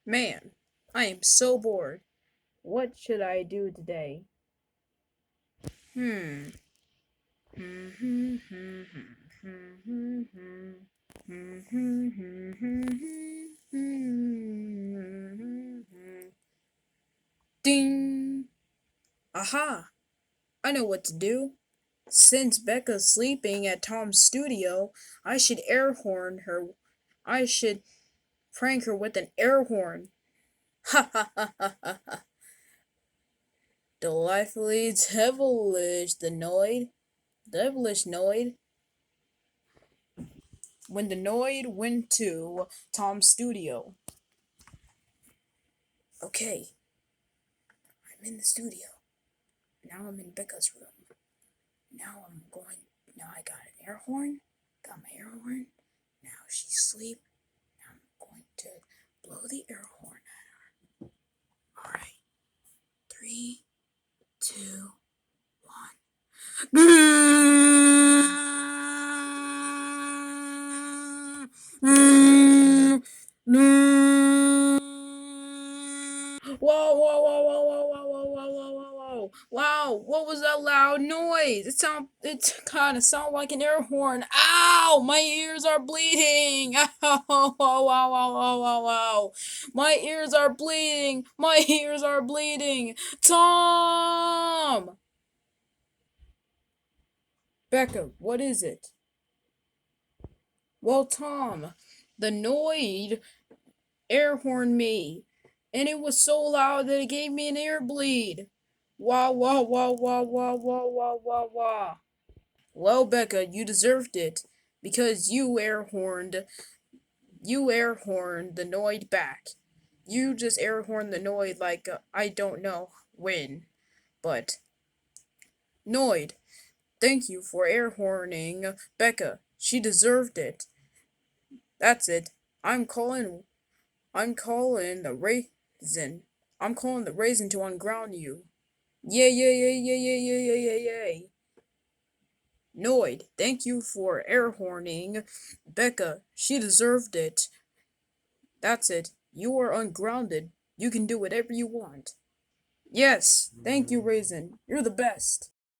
Man, I am so bored. What should I do today? Hmm. Ding! Aha! I know what to do. Since Becca's sleeping at Tom's studio, I should air horn her. I should prank her with an air horn. Ha ha ha ha ha ha. Delightfully devilish, the Noid. Devilish Noid. When the Noid went to Tom's studio. Okay, I'm in the studio. Now I'm in Becca's room. Now I got an air horn. Got my air horn. Now she's asleep. Now I'm going to blow the air horn at her. Alright. 3, 2, 1. Whoa, whoa, whoa, whoa, whoa, whoa, whoa, whoa, whoa, whoa, whoa. Wow, what was that loud noise? It kind of sounded like an air horn. Ow, my ears are bleeding. Ow, wow, wow, wow, wow, wow, wow. My ears are bleeding. My ears are bleeding. Tom! Becca, what is it? Well, Tom, the Noid air horned me, and it was so loud that it gave me an ear bleed. Wah wah wah wah wah wah wah wah wah. Well, Becca, you deserved it because you air horned the Noid back. You just air horned the Noid like I don't know when, but Noid, thank you for air horning Becca. She deserved it. That's it. I'm calling the raisin. I'm calling the raisin to unground you. Yay, yay, yay, yay, yay, yay, yay, yay, yay. Noid, thank you for air horning Becca. She deserved it. That's it. You are ungrounded. You can do whatever you want. Yes, thank you, Raisin. You're the best.